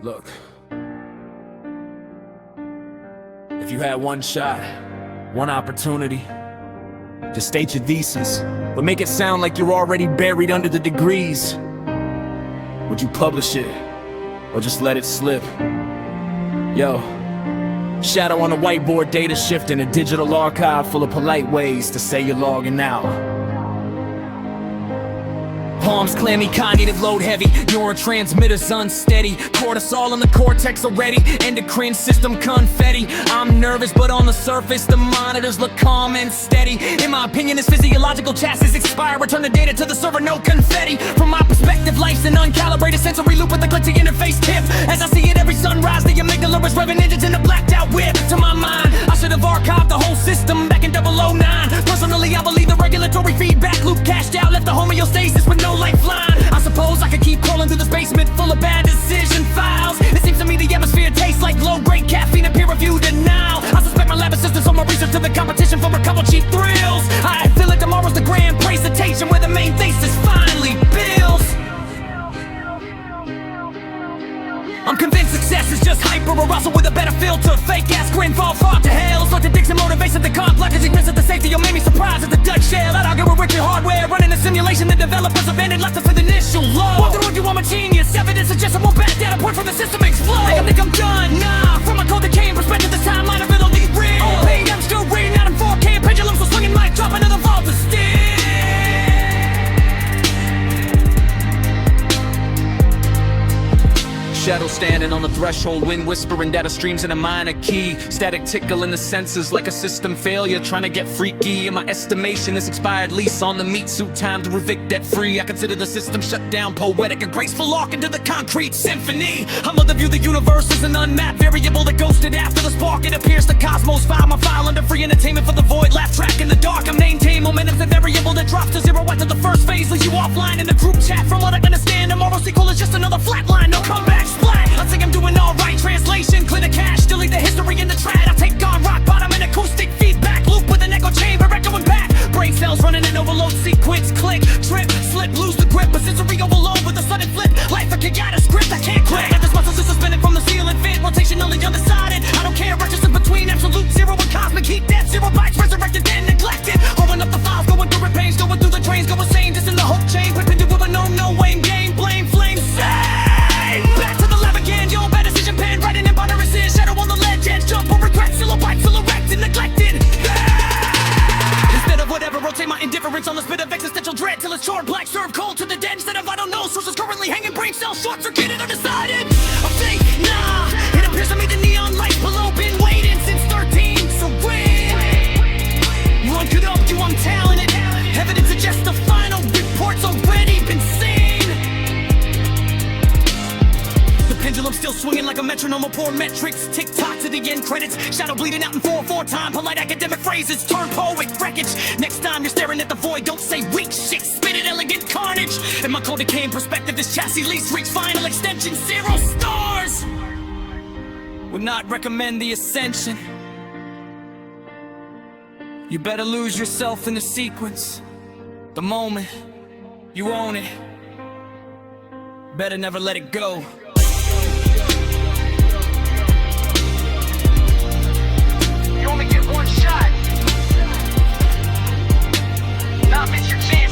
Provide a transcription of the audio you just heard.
Look, if you had one shot, one opportunity, just state your thesis, but make it sound like you're already buried under the degrees. Would you publish it, or just let it slip? Yo, shadow on a whiteboard, data shift in a digital archive full of polite ways to say you're logging out. Palms clammy, cognitive load heavy, neurotransmitters unsteady, cortisol in the cortex already, endocrine system confetti. I'm nervous, but on the surface the monitors look calm and steady. In my opinion, this physiological chassis expire, return the data to the server, no confetti. From my perspective, life's an uncalibrated sensory loop with a click to interface tip. As I see it every sunrise, the amygdala is revving engines in a blacked out whip. To my mind, I should have archived the whole system back in 009. Personally, I believe the regulatory feedback loop cashed out, left the homeostasis with no lifeline. I suppose I could keep crawling through this basement full of bad decision files. It seems to me the atmosphere tastes like low-grade caffeine and peer-reviewed denial. I suspect my lab assistants on my research to the competition for a couple cheap thrills. I feel like tomorrow's the grand presentation where the main thesis finally builds. I'm convinced success is just hyper-arousal with a better filter. Fake-ass grin, fall far to hell. It's like the Dixon motivation, the complex is ignorance at the safety. You'll make me surprised at the Dutch shell. I'd argue with Richard Hardware, running a simulation. The developers abandoned left us with initial low. Walk the road, you, I'm a genius. Evidence suggests I won't back down. A point from the system explode. I think I'm done, nah. From my code decaying perspective, this timeline of it'll need real. Oh, hey, I'm still reading out in 4K. Pendulum still swinging, mic drop another vault to steal. Shadow standing on the threshold, wind whispering data streams in a minor key. Static tickle in the senses like a system failure, trying to get freaky. In my estimation, this expired lease on the meat suit, time to evict debt free. I consider the system shut down, poetic, a graceful arc into the concrete symphony. I'm of the view the universe is an unmapped variable that ghosted after the spark. It appears the cosmos file my file under free entertainment for the void. Laugh track in the dark, I maintain momentum's a variable that drops to zero after the first phase. Leaves you offline in the group chat. From what I understand, tomorrow sequel is just another flatline, no comeback. I think I'm doing alright, translation, clear the cache, delete the history in the trad. I take on rock bottom and acoustic feedback loop with an echo chamber echoing back. Brain cells running in overload sequence, click, trip, slip, lose the grip, a sensory overload with a sudden flip. Life a chaotic script, I can't quit. Got this muscles is suspended from the ceiling, fit, rotation on the other side. I don't care, register between absolute zero and cosmic heat death. 0 bytes resurrected then neglected. Holding up the files, going through repains, going through the trains, going insane, just in the hope chain. Whipping through with a no aim game, blame, flame, save. Back to the lab again, yo, bad decision pen, writing in ponderous in, shadow on the ledge, edge, jump or regret, silhouette, still erect and neglected. Instead of whatever, rotate my indifference on the spit of existential dread till it's charred black, serve cold to the dead. Instead of I don't know, sources currently hanging, brain cells short circuited, undecided. I'm fake, nah, it appears to me the neon lights below been waiting since 13. So when run could up you, I'm talented. Evidence suggests the final report's already been seen. The pendulum still swinging like a metronome of poor metrics. Tick-tock to the end credits. Shadow bleeding out in 4/4 time. Polite academic phrases turn poet wreckage. Next time you're staring at the void, don't say weak shit. Spit it, elegant carnage. In my cold decaying perspective, this chassis lease reach final extension. 0 stars. Would not recommend the ascension. You better lose yourself in the sequence. The moment, you own it. Better never let it go. You only get one shot. Not miss your chance.